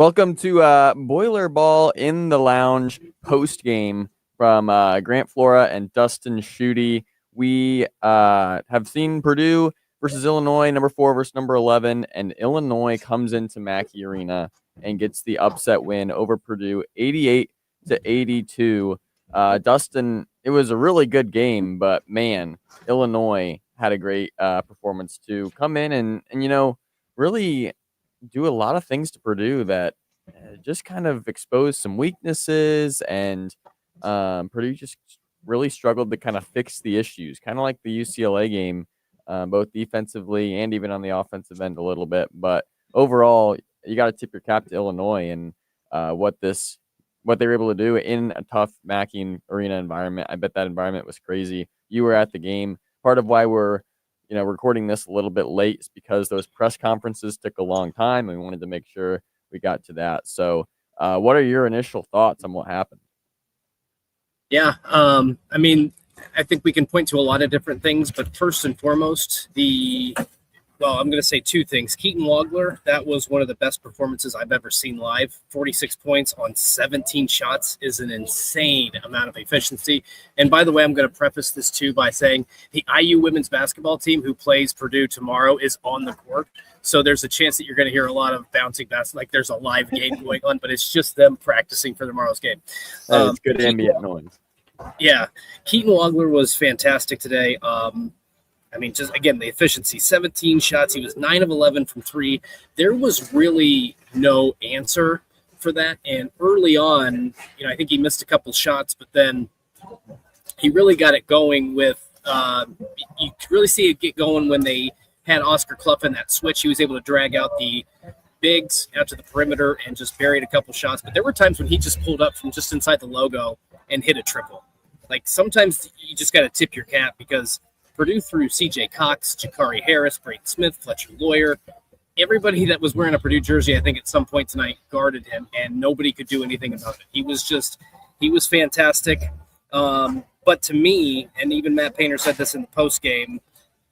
Welcome to Boiler Ball in the Lounge post game from Grant Flora and Dustin Schutte. We have seen Purdue versus Illinois, number 4 versus number 11, and Illinois comes into Mackey Arena and gets the upset win over Purdue, 88-82. Dustin, it was a really good game, but man, Illinois had a great performance to come in and really do a lot of things to Purdue that just kind of exposed some weaknesses, and Purdue just really struggled to kind of fix the issues, kind of like the UCLA game, both defensively and even on the offensive end a little bit. But overall, you got to tip your cap to Illinois and what they were able to do in a tough Mackey Arena environment. I bet that environment was crazy. You were at the game. Part of why we're recording this a little bit late is because those press conferences took a long time, and we wanted to make sure we got to that. So, what are your initial thoughts on what happened? Yeah, I think we can point to a lot of different things, but first and foremost, I'm going to say two things. Keaton Wagler, that was one of the best performances I've ever seen live. 46 points on 17 shots is an insane amount of efficiency. And by the way, I'm going to preface this too by saying the IU women's basketball team who plays Purdue tomorrow is on the court. So there's a chance that you're going to hear a lot of bouncing basketball, like there's a live game going on, but it's just them practicing for tomorrow's game. It's good ambient noise. Yeah, Keaton Wagler was fantastic today. Just again, the efficiency, 17 shots. He was 9 of 11 from 3. There was really no answer for that. And early on, I think he missed a couple shots, but then he really got it going with you could really see it get going when they had Oscar Clough in that switch. He was able to drag out the bigs out to the perimeter and just buried a couple shots. But there were times when he just pulled up from just inside the logo and hit a triple. Like sometimes you just got to tip your cap because Purdue threw C.J. Cox, Jakari Harris, Braden Smith, Fletcher Lawyer. Everybody that was wearing a Purdue jersey, I think at some point tonight, guarded him, and nobody could do anything about it. He was fantastic. But to me, and even Matt Painter said this in the postgame,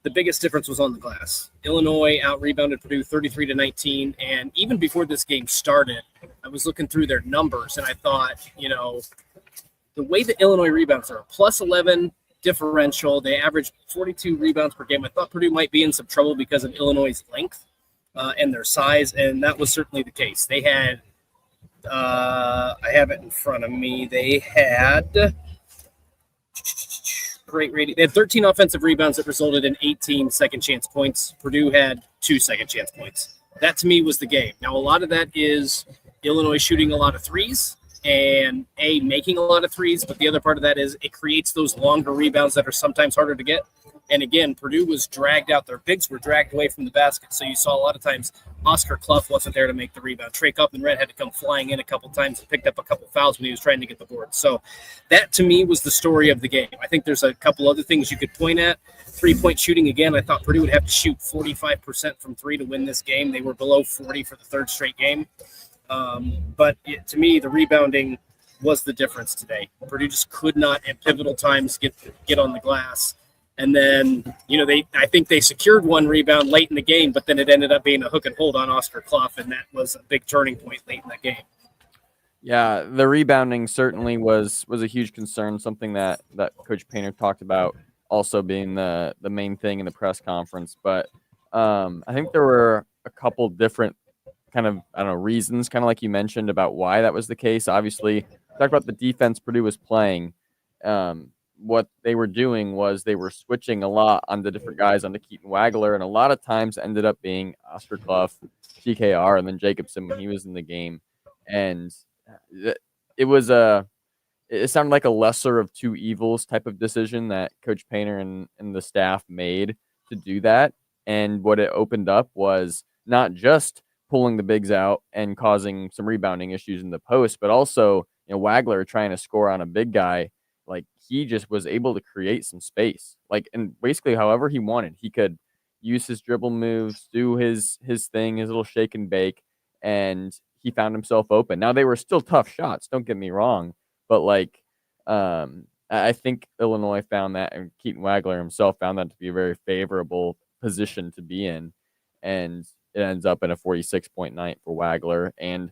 the biggest difference was on the glass. Illinois out-rebounded Purdue 33-19, and even before this game started, I was looking through their numbers, and I thought, the way the Illinois rebounds are a plus 11 differential. They averaged 42 rebounds per game. I thought Purdue might be in some trouble because of Illinois' length and their size, and that was certainly the case. They had, I have it in front of me, they had great rating. They had 13 offensive rebounds that resulted in 18 second chance points. Purdue had 2 second chance points. That to me was the game. Now, a lot of that is Illinois shooting a lot of threes and making a lot of threes, but the other part of that is it creates those longer rebounds that are sometimes harder to get. And again, Purdue was dragged out. Their bigs were dragged away from the basket, so you saw a lot of times Oscar Clough wasn't there to make the rebound. Trey Kupman-Red had to come flying in a couple times and picked up a couple fouls when he was trying to get the board. So that, to me, was the story of the game. I think there's a couple other things you could point at. Three-point shooting, again, I thought Purdue would have to shoot 45% from three to win this game. They were below 40 for the third straight game. To me, the rebounding was the difference today. Purdue just could not, at pivotal times, get on the glass. And then, I think they secured one rebound late in the game, but then it ended up being a hook and hold on Oscar Clough, and that was a big turning point late in that game. Yeah, the rebounding certainly was a huge concern, something that Coach Painter talked about also being the main thing in the press conference. But I think there were a couple different kind of, reasons, kind of like you mentioned about why that was the case. Obviously, talk about the defense Purdue was playing. What they were doing was they were switching a lot on the different guys onto Keaton Wagler, and a lot of times ended up being Oscar Clough, TKR, and then Jacobson when he was in the game. And it sounded like a lesser of two evils type of decision that Coach Painter and the staff made to do that. And what it opened up was not just pulling the bigs out and causing some rebounding issues in the post, but also Wagler trying to score on a big guy. Like, he just was able to create some space, and basically however he wanted. He could use his dribble moves, do his thing, his little shake and bake, and he found himself open. Now, they were still tough shots, don't get me wrong, but I think Illinois found that, and Keaton Wagler himself found that to be a very favorable position to be in. And it ends up in a 46-point night for Wagler and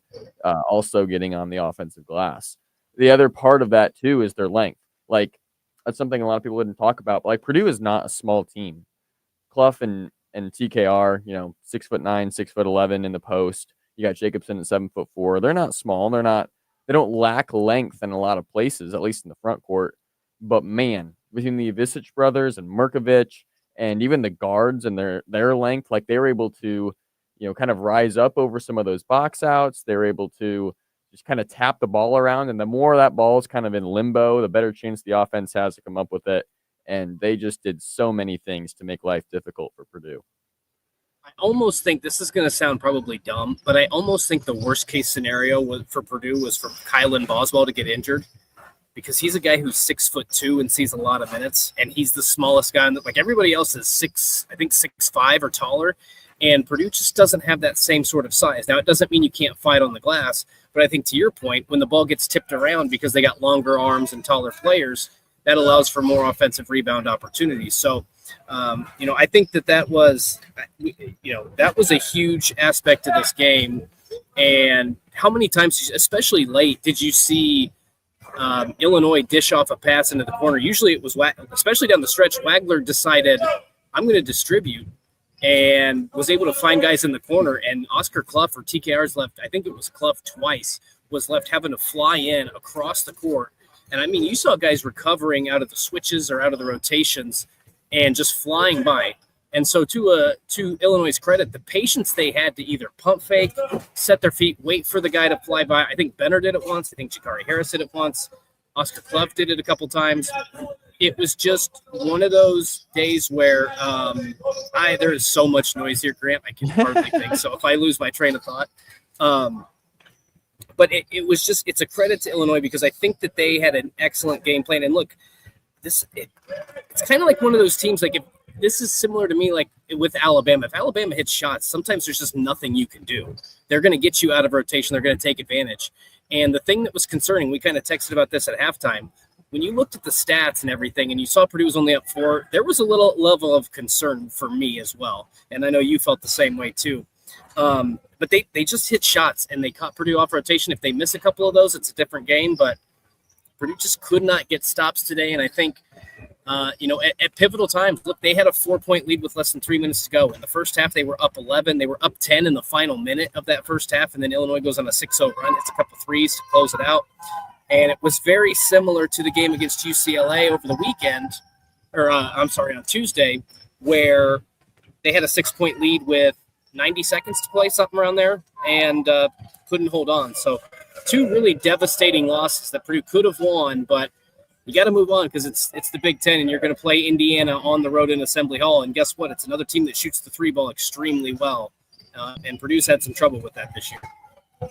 also getting on the offensive glass. The other part of that, too, is their length. Like, that's something a lot of people didn't talk about. But, like, Purdue is not a small team. Clough and TKR, 6'9", 6'11" in the post. You got Jacobson at 7'4". They're not small. They don't lack length in a lot of places, at least in the front court. But man, between the Ivisic brothers and Mrkovic and even the guards and their length, like they were able to, kind of rise up over some of those box outs. They were able to just kind of tap the ball around. And the more that ball is kind of in limbo, the better chance the offense has to come up with it. And they just did so many things to make life difficult for Purdue. I almost think this is going to sound probably dumb, but I almost think the worst case scenario for Purdue was for Kylan Boswell to get injured, because he's a guy who's 6'2" and sees a lot of minutes, and he's the smallest guy. Like everybody else is 6'5" or taller, and Purdue just doesn't have that same sort of size. Now, it doesn't mean you can't fight on the glass, but I think to your point, when the ball gets tipped around because they got longer arms and taller players, that allows for more offensive rebound opportunities. So, I think that was a huge aspect of this game. And how many times, especially late, did you see Illinois dish off a pass into the corner? Usually it was, especially down the stretch, Wagler decided, I'm going to distribute, and was able to find guys in the corner. And Oscar Clough, or TKR's left, I think it was Clough twice, was left having to fly in across the court. And I mean, you saw guys recovering out of the switches or out of the rotations and just flying by. And so to Illinois' credit, the patience they had to either pump fake, set their feet, wait for the guy to fly by. I think Benner did it once. I think Jakari Harris did it once. Oscar Clough did it a couple times. It was just one of those days where there is so much noise here, Grant. I can hardly think. So if I lose my train of thought. But it's a credit to Illinois, because I think that they had an excellent game plan. And look, it's kind of like one of those teams, like if this is similar to me, like with Alabama. If Alabama hits shots, sometimes there's just nothing you can do. They're going to get you out of rotation. They're going to take advantage. And the thing that was concerning, we kind of texted about this at halftime. When you looked at the stats and everything and you saw Purdue was only up 4, there was a little level of concern for me as well. And I know you felt the same way too. But they just hit shots and they caught Purdue off rotation. If they miss a couple of those, it's a different game. But Purdue just could not get stops today. And I think, at pivotal times, look, they had a 4-point lead with less than 3 minutes to go. In the first half, they were up 11. They were up 10 in the final minute of that first half. And then Illinois goes on a 6-0 run. It's a couple threes to close it out. And it was very similar to the game against UCLA over the weekend, on Tuesday, where they had a 6-point lead with 90 seconds to play, something around there, and couldn't hold on. So 2 really devastating losses that Purdue could have won, but you got to move on because it's the Big Ten, and you're going to play Indiana on the road in Assembly Hall. And guess what? It's another team that shoots the 3 ball extremely well, and Purdue's had some trouble with that this year.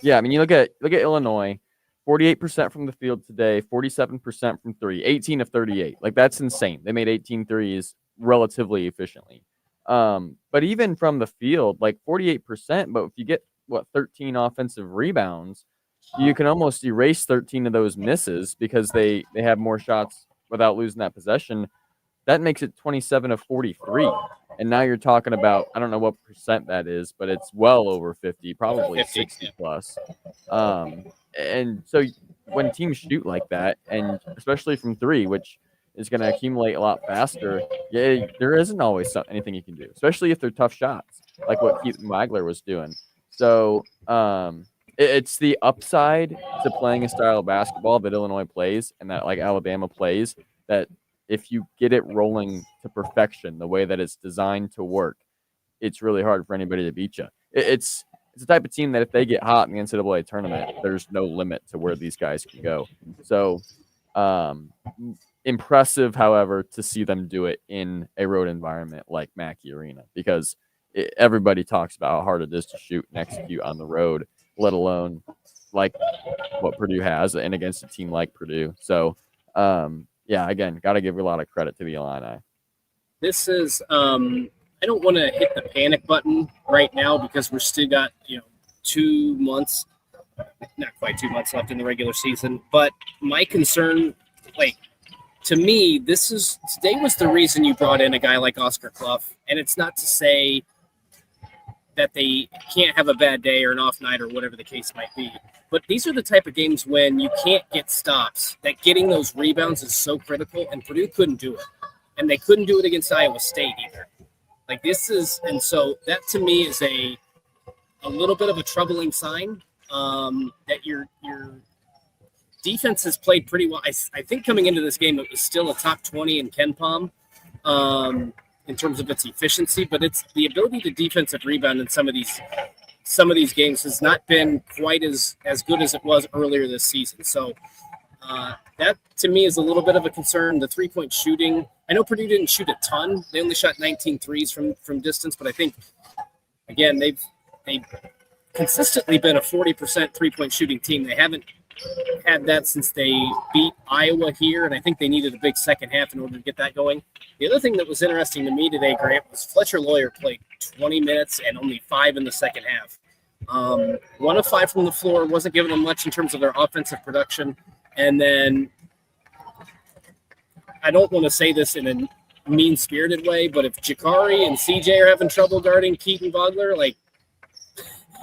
Yeah, I mean, you look at Illinois, 48% from the field today, 47% from 3, 18 of 38. Like, that's insane. They made 18 threes relatively efficiently. But even from the field, like 48%, but if you get 13 offensive rebounds, you can almost erase 13 of those misses because they have more shots without losing that possession. That makes it 27 of 43. And now you're talking about, I don't know what percent that is, but it's well over 50, probably 60 plus. And so when teams shoot like that, and especially from 3, which is going to accumulate a lot faster, there isn't always anything you can do, especially if they're tough shots, like what Keith Wagler was doing. So it's the upside to playing a style of basketball that Illinois plays and that like Alabama plays, that if you get it rolling to perfection, the way that it's designed to work, it's really hard for anybody to beat you. It's the type of team that if they get hot in the NCAA tournament, there's no limit to where these guys can go. So impressive, however, to see them do it in a road environment like Mackey Arena, because everybody talks about how hard it is to shoot and execute on the road, let alone like what Purdue has and against a team like Purdue. So, again, got to give a lot of credit to the Illini. This is I don't want to hit the panic button right now because we're still got 2 months, not quite 2 months left in the regular season. But my concern, to me, today was the reason you brought in a guy like Oscar Clough. And it's not to say that they can't have a bad day or an off night or whatever the case might be. But these are the type of games when you can't get stops, that getting those rebounds is so critical, and Purdue couldn't do it. And they couldn't do it against Iowa State either. Like this is, and so that to me is a little bit of a troubling sign that your defense has played pretty well. I think coming into this game, it was still a top 20 in KenPom in terms of its efficiency, but it's the ability to defensive rebound in some of these games has not been quite as good as it was earlier this season. So that to me is a little bit of a concern. The 3-point shooting, I know Purdue didn't shoot a ton. They only shot 19 threes from distance, but I think again they've consistently been a 40% 3-point shooting team. They haven't had that since they beat Iowa here, and I think they needed a big second half in order to get that going. The other thing that was interesting to me today, Grant, was Fletcher Lawyer played 20 minutes and only 5 in the second half. 1 of 5 from the floor, wasn't giving them much in terms of their offensive production. And then I don't want to say this in a mean-spirited way, but if Jakari and CJ are having trouble guarding Keaton Vogler, like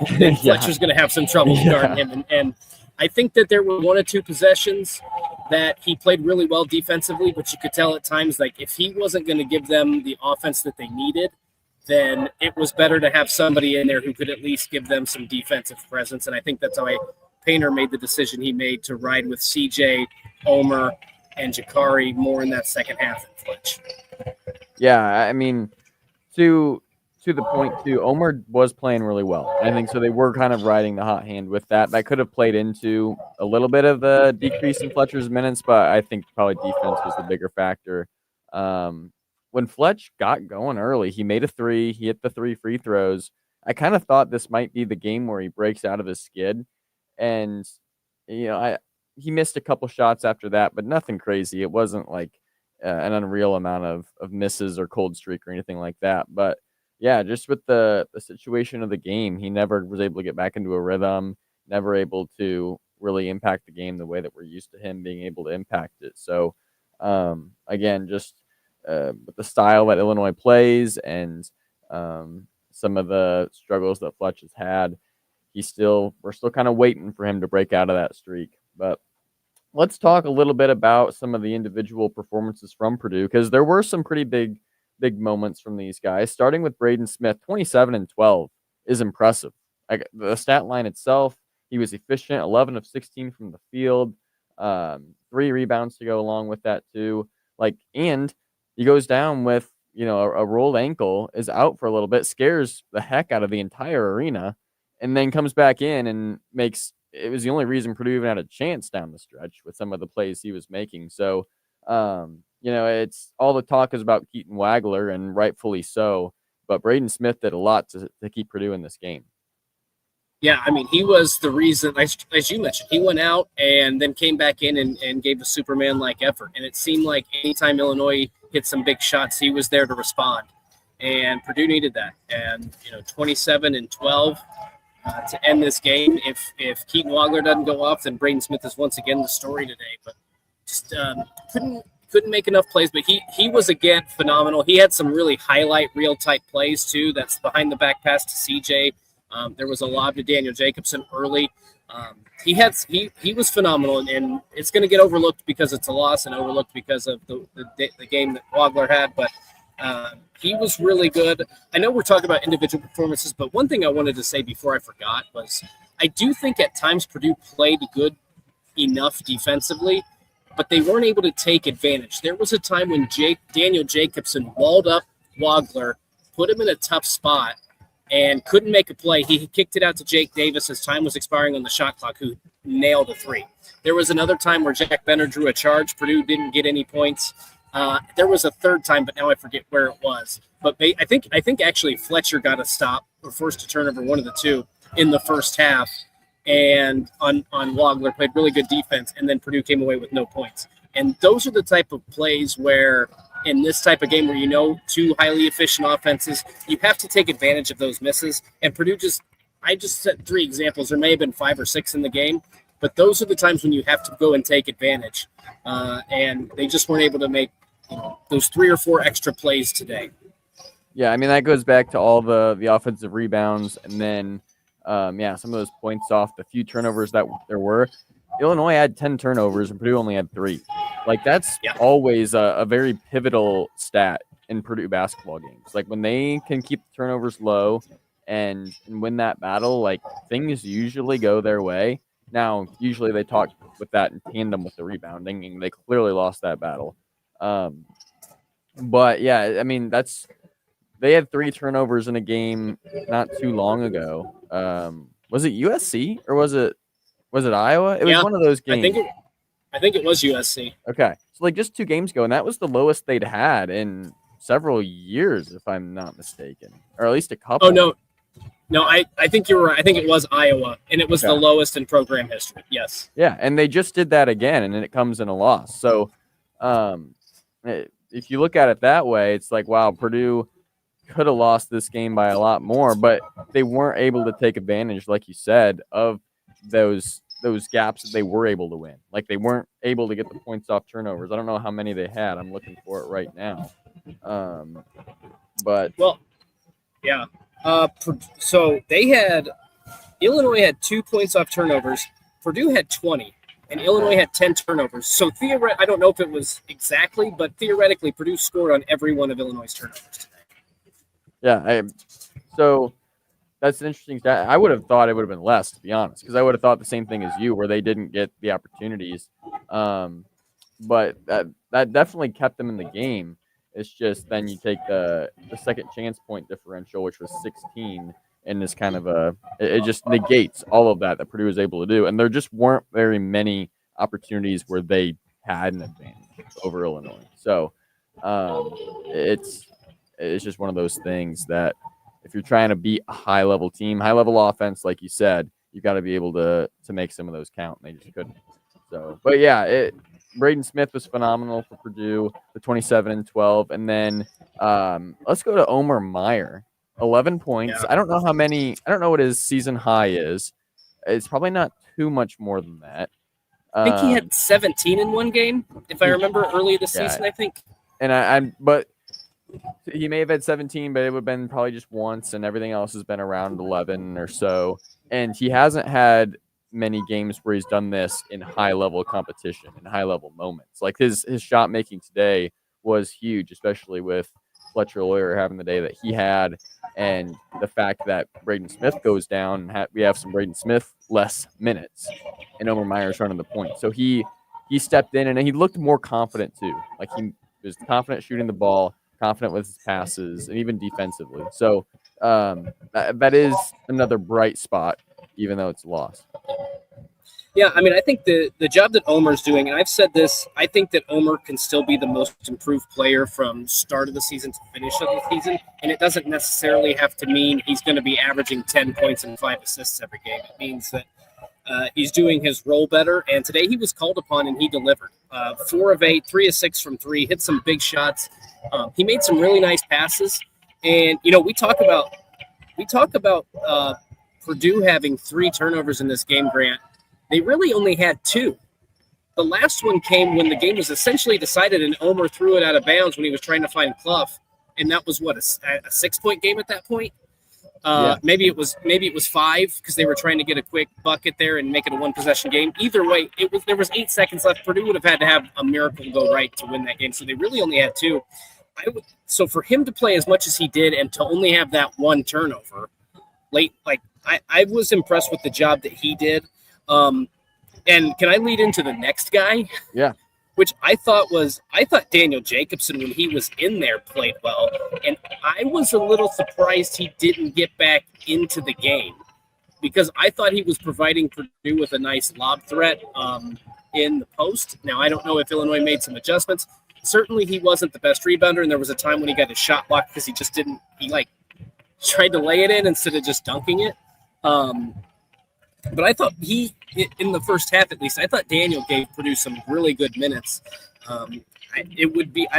Fletcher's going to have some trouble guarding him. And I think that there were 1 or 2 possessions that he played really well defensively, but you could tell at times, like, if he wasn't going to give them the offense that they needed, then it was better to have somebody in there who could at least give them some defensive presence. And I think that's why Painter made the decision he made to ride with CJ, Omer, and Jakari more in that second half than Fletch. Yeah, I mean, to the point, too, Omer was playing really well. I think so they were kind of riding the hot hand with that. That could have played into a little bit of the decrease in Fletcher's minutes, but I think probably defense was the bigger factor. When Fletch got going early, he made a 3. He hit the 3 free throws. I kind of thought this might be the game where he breaks out of his skid. And, you know, he missed a couple shots after that, but nothing crazy. It wasn't like an unreal amount of misses or cold streak or anything like that. But, yeah, just with the situation of the game, he never was able to get back into a rhythm, never able to really impact the game the way that we're used to him being able to impact it. So, again, just with the style that Illinois plays and some of the struggles that Fletch has had, we're still kind of waiting for him to break out of that streak. But let's talk a little bit about some of the individual performances from Purdue, because there were some pretty big moments from these guys, starting with Braden Smith. 27 and 12 is impressive. The stat line itself, he was efficient, 11 of 16 from the field, 3 rebounds to go along with that too. And he goes down with, a rolled ankle, is out for a little bit, scares the heck out of the entire arena, and then comes back in and it was the only reason Purdue even had a chance down the stretch with some of the plays he was making. So, it's all the talk is about Keaton Wagler, and rightfully so, but Braden Smith did a lot to keep Purdue in this game. Yeah, I mean, he was the reason, as you mentioned, he went out and then came back in and gave a Superman-like effort. And it seemed like anytime Illinois hit some big shots, he was there to respond. And Purdue needed that. And, 27 and 12 to end this game. If Keaton Wagler doesn't go off, then Braden Smith is once again the story today. But just couldn't make enough plays. But he was, again, phenomenal. He had some really highlight reel-type plays, too. That's behind-the-back pass to CJ. There was a lob to Daniel Jacobson early. He was phenomenal, and it's going to get overlooked because it's a loss and overlooked because of the game that Wagler had. But he was really good. I know we're talking about individual performances, but one thing I wanted to say before I forgot was I do think at times Purdue played good enough defensively, but they weren't able to take advantage. There was a time when Daniel Jacobson walled up Wagler, put him in a tough spot, and couldn't make a play. He kicked it out to Jake Davis as time was expiring on the shot clock, who nailed a 3. There was another time where Jack Benner drew a charge. Purdue didn't get any points. There was a third time, but now I forget where it was. But I think actually Fletcher got a stop or forced a turnover, one of the two, in the first half. And on Wagler played really good defense, and then Purdue came away with no points. And those are the type of plays where in this type of game where two highly efficient offenses, you have to take advantage of those misses. And Purdue I just set 3 examples. There may have been 5 or 6 in the game, but those are the times when you have to go and take advantage. And they just weren't able to make those 3 or 4 extra plays today. Yeah, I mean that goes back to all the offensive rebounds, and then some of those points off the few turnovers that there were. Illinois had 10 turnovers and Purdue only had 3. Like that's Yeah. always a very pivotal stat in Purdue basketball games. Like when they can keep the turnovers low and win that battle, like things usually go their way. Now, usually they talk with that in tandem with the rebounding, and they clearly lost that battle. But yeah, I mean they had 3 turnovers in a game not too long ago. Was it USC or was it Iowa? It was Yeah, one of those I think games. it was USC. Okay, so like just 2 games ago, and that was the lowest they'd had in several years, if I'm not mistaken, or at least a Oh couple. no, I think you were right. I think it was Iowa, and it was the Okay. lowest in program history. Yes. Yeah, and they just did that again, and then it comes in a loss. So, if you look at it that way, it's like wow, Purdue could have lost this game by a lot more, but they weren't able to take advantage, like you said, of those gaps that they were able to win. Like they weren't able to get the points off turnovers. I don't know how many they had. I'm looking for it right now. But Well, yeah. So Illinois had 2 points off turnovers. Purdue had 20, and Illinois had 10 turnovers. So I don't know if it was exactly, but theoretically, Purdue scored on every one of Illinois' turnovers today. yeah, so that's an interesting stat. I would have thought it would have been less, to be honest, because I would have thought the same thing as you, where they didn't get the opportunities. But that definitely kept them in the game. It's just then you take the second chance point differential, which was 16, and this kind of it just negates all of that Purdue was able to do, and there just weren't very many opportunities where they had an advantage over Illinois. So it's just one of those things that if you're trying to beat a high level team, high level offense, like you said, you've got to be able to make some of those count. And they just couldn't. So, but yeah, Braden Smith was phenomenal for Purdue, the 27 and 12, and then let's go to Omer Mayer, 11 points. Yeah. I don't know how many. I don't know what his season high is. It's probably not too much more than that. I think he had 17 in one game, if I remember early this season, I think. And but he may have had 17, but it would have been probably just once, and everything else has been around 11 or so. And he hasn't had many games where he's done this in high level competition, in high level moments. Like his shot making today was huge, especially with Fletcher Lawyer having the day that he had, and the fact that Braden Smith goes down. We have some Braden Smith less minutes, and Omer Meyer's running the point. So he stepped in and he looked more confident too. Like he was confident shooting the ball, confident with his passes, and even defensively. So that is another bright spot, even though it's a loss. Yeah, I mean, I think the job that Omer's doing, and I've said this, I think that Omer can still be the most improved player from start of the season to finish of the season, and it doesn't necessarily have to mean he's going to be averaging 10 points and 5 assists every game. It means that he's doing his role better, and today he was called upon and he delivered. 4 of 8, 3 of 6 from 3, hit some big shots. He made some really nice passes, and we talk about Purdue having 3 turnovers in this game, Grant. They really only had 2. The last one came when the game was essentially decided, and Omer threw it out of bounds when he was trying to find Clough, and that was what a 6-point game at that point. Yeah. Maybe it was 5 because they were trying to get a quick bucket there and make it a 1-possession game. Either way, there was 8 seconds left. Purdue would have had to have a miracle go right to win that game, so they really only had 2. So for him to play as much as he did and to only have that 1 turnover late, like I was impressed with the job that he did. And can I lead into the next guy? Yeah. Which I thought Daniel Jacobson, when he was in there, played well. And I was a little surprised he didn't get back into the game because I thought he was providing Purdue with a nice lob threat in the post. Now, I don't know if Illinois made some adjustments. Certainly he wasn't the best rebounder, and there was a time when he got his shot blocked because he tried to lay it in instead of just dunking it. But I thought in the first half at least, I thought Daniel gave Purdue some really good minutes. I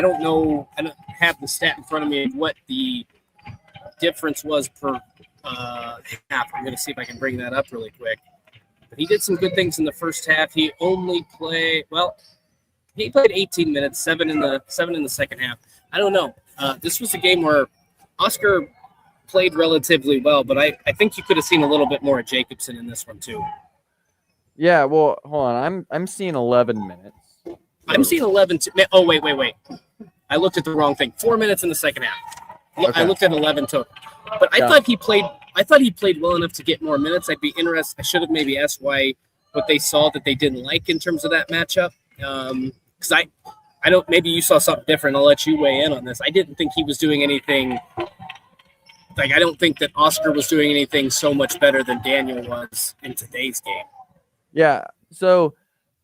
don't know, I don't have the stat in front of me of what the difference was per half. I'm going to see if I can bring that up really quick. But he did some good things in the first half. He played 18 minutes, 7 in the second half. I don't know. This was a game where Oscar played relatively well, but I think you could have seen a little bit more of Jacobson in this one too. Yeah, well, hold on. I'm seeing 11 minutes. I'm seeing 11. Oh, wait. I looked at the wrong thing. 4 minutes in the second half. Okay. I looked at 11 total. But I thought he played well enough to get more minutes. I'd be interested. I should have maybe asked what they saw that they didn't like in terms of that matchup. Because I don't. Maybe you saw something different. I'll let you weigh in on this. I didn't think he was doing anything. Like, I don't think that Oscar was doing anything so much better than Daniel was in today's game. Yeah. So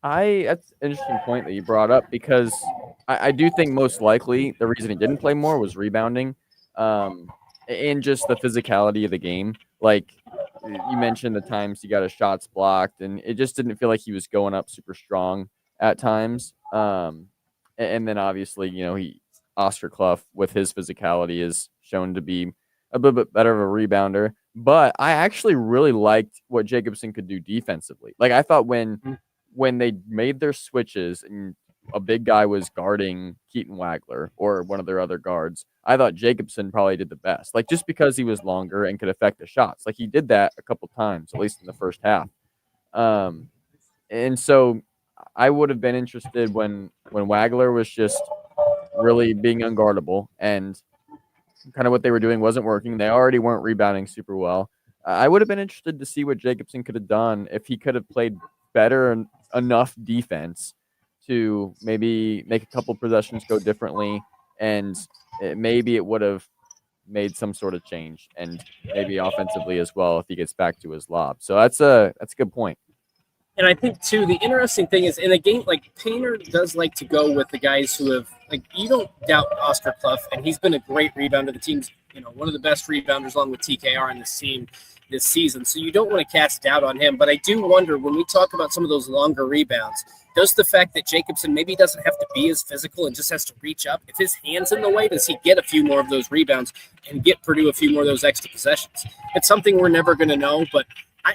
that's an interesting point that you brought up, because I do think most likely the reason he didn't play more was rebounding, and just the physicality of the game. Like you mentioned, the times he got his shots blocked, and it just didn't feel like he was going up super strong at times. And then obviously, Oscar Clough with his physicality is shown to be a little bit better of a rebounder. But I actually really liked what Jacobson could do defensively. Like, I thought when they made their switches and a big guy was guarding Keaton Wagler or one of their other guards, I thought Jacobson probably did the best. Like, just because he was longer and could affect the shots. Like, he did that a couple times, at least in the first half. And so I would have been interested when Wagler was just really being unguardable and kind of what they were doing wasn't working. They already weren't rebounding super well. I would have been interested to see what Jacobson could have done if he could have played better enough defense to maybe make a couple possessions go differently, and maybe it would have made some sort of change, and maybe offensively as well if he gets back to his lob. So that's a good point. And I think, too, the interesting thing is in a game like Painter does like to go with the guys who have, like, you don't doubt Oscar Clough, and he's been a great rebounder. The team's, one of the best rebounders along with TKR on this team this season. So you don't want to cast doubt on him. But I do wonder, when we talk about some of those longer rebounds, does the fact that Jacobson maybe doesn't have to be as physical and just has to reach up, if his hand's in the way, does he get a few more of those rebounds and get Purdue a few more of those extra possessions? It's something we're never going to know. But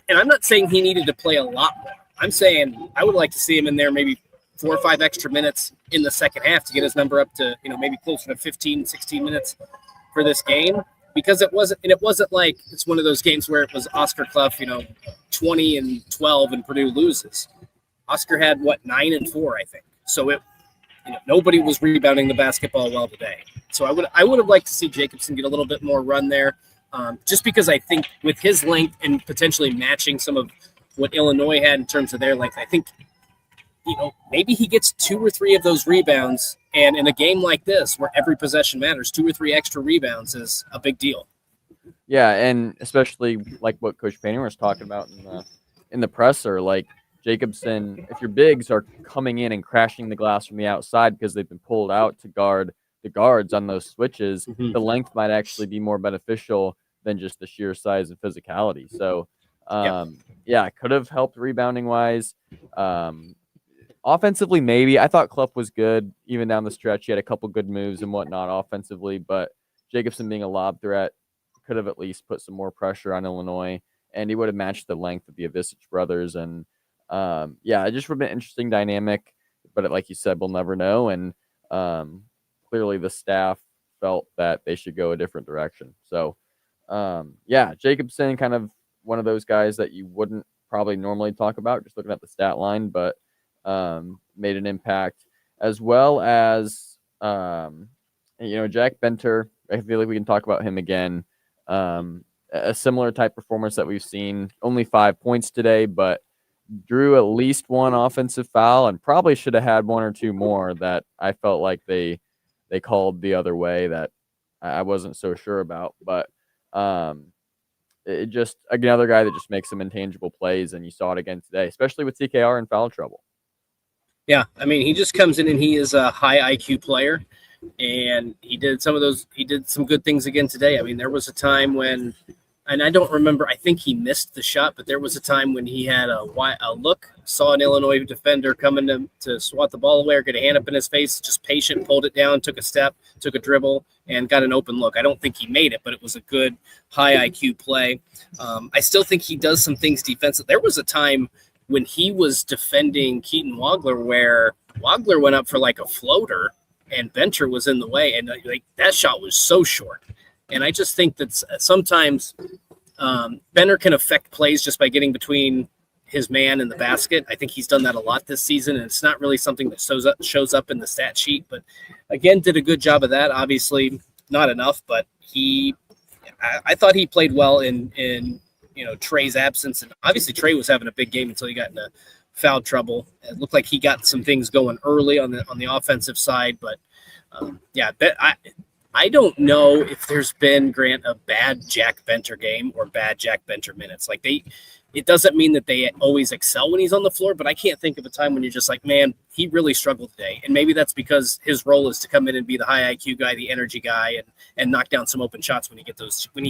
I'm not saying he needed to play a lot more. I'm saying I would like to see him in there maybe 4 or 5 extra minutes in the second half to get his number up to, maybe closer to 15, 16 minutes for this game, because it wasn't like it's one of those games where it was Oscar Clough, 20 and 12 and Purdue loses. Oscar had 9 and 4, I think. So nobody was rebounding the basketball well today. So I would have liked to see Jacobson get a little bit more run there, just because I think with his length and potentially matching some of what Illinois had in terms of their length, I think, maybe he gets 2 or 3 of those rebounds. And in a game like this, where every possession matters, 2 or 3 extra rebounds is a big deal. Yeah, and especially like what Coach Painter was talking about in the presser, like Jacobson, if your bigs are coming in and crashing the glass from the outside because they've been pulled out to guard the guards on those switches, the length might actually be more beneficial than just the sheer size and physicality. So, it could have helped rebounding wise. Offensively, maybe. I thought Clough was good even down the stretch. He had a couple good moves and whatnot offensively, but Jacobson being a lob threat could have at least put some more pressure on Illinois, and he would have matched the length of the Avicich brothers. And it just would have been an interesting dynamic, but like you said, we'll never know. And clearly the staff felt that they should go a different direction. So, Jacobson, kind of one of those guys that you wouldn't probably normally talk about just looking at the stat line, but made an impact, as well as Jack Benter. I feel like we can talk about him again. A similar type performance that we've seen. Only 5 points today, but drew at least 1 offensive foul and probably should have had 1 or 2 more that I felt like they called the other way that I wasn't so sure about. But it just another guy that just makes some intangible plays, and you saw it again today, especially with TKR in foul trouble. Yeah, I mean, he just comes in and he is a high IQ player, and he did some good things again today. I mean, there was a time when, and I don't remember, I think he missed the shot, but there was a time when he had a look, saw an Illinois defender coming to swat the ball away or get a hand up in his face, just patient, pulled it down, took a step, took a dribble, and got an open look. I don't think he made it, but it was a good high IQ play. I still think he does some things defensively. There was a time when he was defending Keaton Wagler where Wagler went up for like a floater and Benter was in the way, and like that shot was so short. And I just think that sometimes Benner can affect plays just by getting between his man and the basket. I think he's done that a lot this season, and it's not really something that shows up in the stat sheet. But again, did a good job of that. Obviously, not enough, but I thought he played well in Trey's absence, and obviously Trey was having a big game until he got into foul trouble. It looked like he got some things going early on the offensive side, but I don't know if there's been, Grant, a bad Jack Benter game or bad Jack Benter minutes. Like it doesn't mean that they always excel when he's on the floor, but I can't think of a time when you're just like, man, he really struggled today. And maybe that's because his role is to come in and be the high IQ guy, the energy guy, and knock down some open shots when he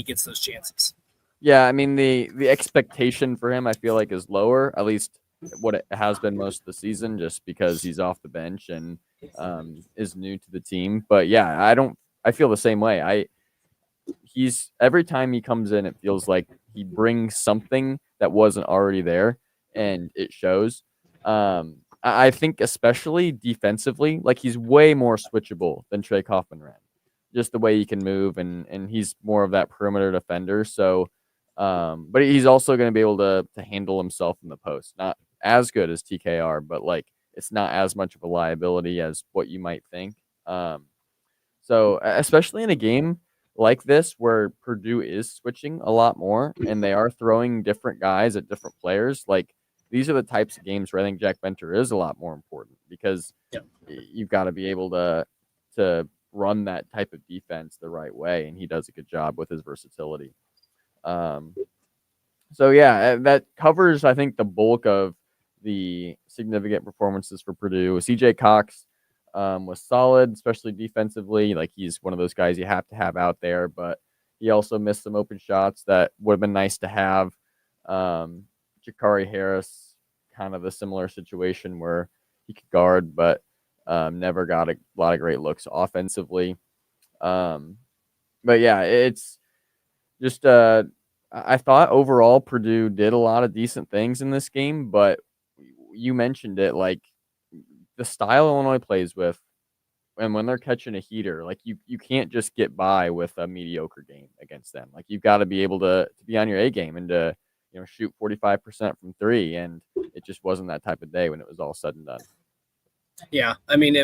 gets those chances. Yeah, I mean the expectation for him, I feel like, is lower, at least what it has been most of the season, just because he's off the bench and is new to the team. But yeah, I feel the same way. He's every time he comes in, it feels like he brings something that wasn't already there, and it shows. I think especially defensively, like he's way more switchable than Trey Kaufman-Renn. Just the way he can move, and he's more of that perimeter defender. So, but he's also going to be able to handle himself in the post. Not as good as TKR, but like it's not as much of a liability as what you might think. So especially in a game like this where Purdue is switching a lot more and they are throwing different guys at different players, like these are the types of games where I think Jack Benter is a lot more important because you've got to be able to run that type of defense the right way, and he does a good job with his versatility. So yeah, that covers, I think, the bulk of the significant performances for Purdue. CJ Cox was solid, especially defensively. Like he's one of those guys you have to have out there, but he also missed some open shots that would have been nice to have. Jakari Harris, kind of a similar situation where he could guard, but never got a lot of great looks offensively. But yeah, it's just I thought overall Purdue did a lot of decent things in this game, but you mentioned it, like the style Illinois plays with, and when they're catching a heater, like you can't just get by with a mediocre game against them. Like you've got to be able to be on your A game and to shoot 45% from three, and it just wasn't that type of day when it was all said and done. Yeah, I mean,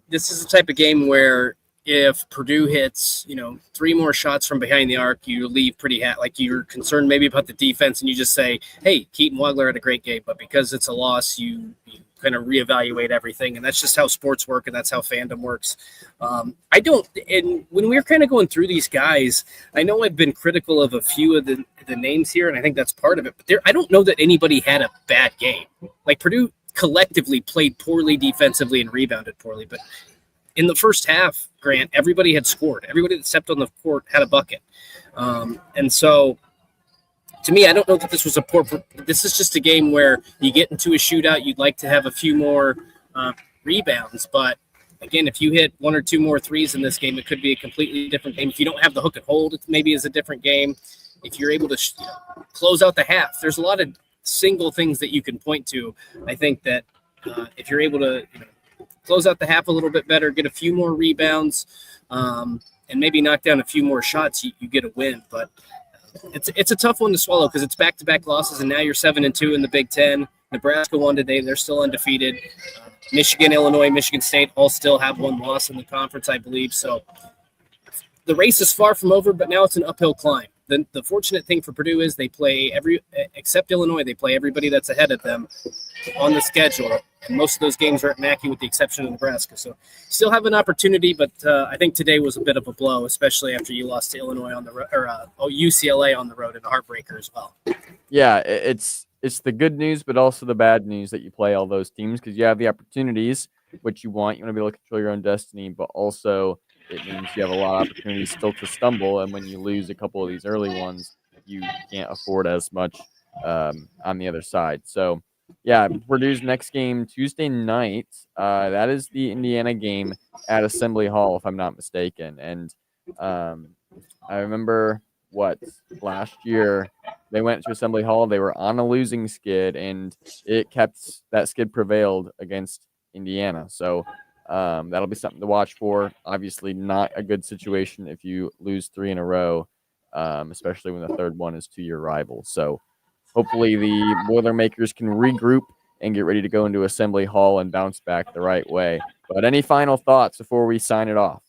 this is the type of game where if Purdue hits, 3 more shots from behind the arc, you leave pretty like you're concerned maybe about the defense, and you just say, "Hey, Keaton Wagler had a great game," but because it's a loss, you kind of reevaluate everything, and that's just how sports work, and that's how fandom works. And when we're kind of going through these guys, I know I've been critical of a few of the names here, and I think that's part of it. But I don't know that anybody had a bad game. Like Purdue collectively played poorly defensively and rebounded poorly, but in the first half, Grant, everybody had scored. Everybody that stepped on the court had a bucket. And so, to me, I don't know that this was this is just a game where you get into a shootout, you'd like to have a few more rebounds. But, again, if you hit 1 or 2 more threes in this game, it could be a completely different game. If you don't have the hook and hold, it maybe is a different game. If you're able to close out the half, there's a lot of single things that you can point to. I think that if you're able to close out the half a little bit better, get a few more rebounds, and maybe knock down a few more shots, you get a win. But it's a tough one to swallow because it's back-to-back losses, and now you're 7-2 in the Big Ten. Nebraska won today; they're still undefeated. Michigan, Illinois, Michigan State all still have 1 loss in the conference, I believe. So the race is far from over, but now it's an uphill climb. The fortunate thing for Purdue is they play except Illinois, they play everybody that's ahead of them on the schedule. And most of those games are at Mackey with the exception of Nebraska. So still have an opportunity, but I think today was a bit of a blow, especially after you lost to Illinois on the road, or UCLA on the road in a heartbreaker as well. Yeah, it's the good news, but also the bad news that you play all those teams because you have the opportunities, which you want. You want to be able to control your own destiny, but also it means you have a lot of opportunities still to stumble. And when you lose a couple of these early ones, you can't afford as much on the other side. So, yeah, Purdue's next game Tuesday night. That is the Indiana game at Assembly Hall, if I'm not mistaken. And I remember last year they went to Assembly Hall. They were on a losing skid, and that skid prevailed against Indiana. So That'll be something to watch for. Obviously, not a good situation if you lose 3 in a row, especially when the third one is to your rival. So hopefully the Boilermakers can regroup and get ready to go into Assembly Hall and bounce back the right way. But any final thoughts before we sign it off?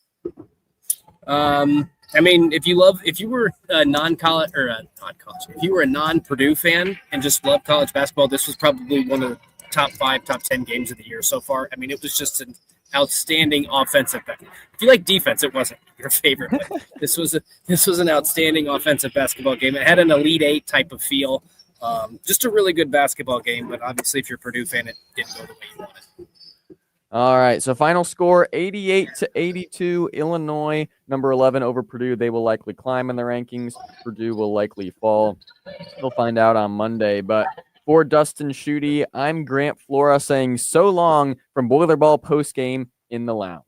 I mean, if you were a non-college or non-college, if you were a non-Purdue fan and just loved college basketball, this was probably one of the top 5, top 10 games of the year so far. I mean, it was just an outstanding offensive. If you like defense, it wasn't your favorite, but this was an outstanding offensive basketball game. It had an Elite Eight type of feel. Just a really good basketball game, but obviously, if you're a Purdue fan, it didn't go the way you wanted. All right, so final score 88-82. Illinois, number 11 over Purdue. They will likely climb in the rankings. Purdue will likely fall. We'll find out on Monday. But for Dustin Schutte, I'm Grant Flora saying so long from Boilerball postgame in the lounge.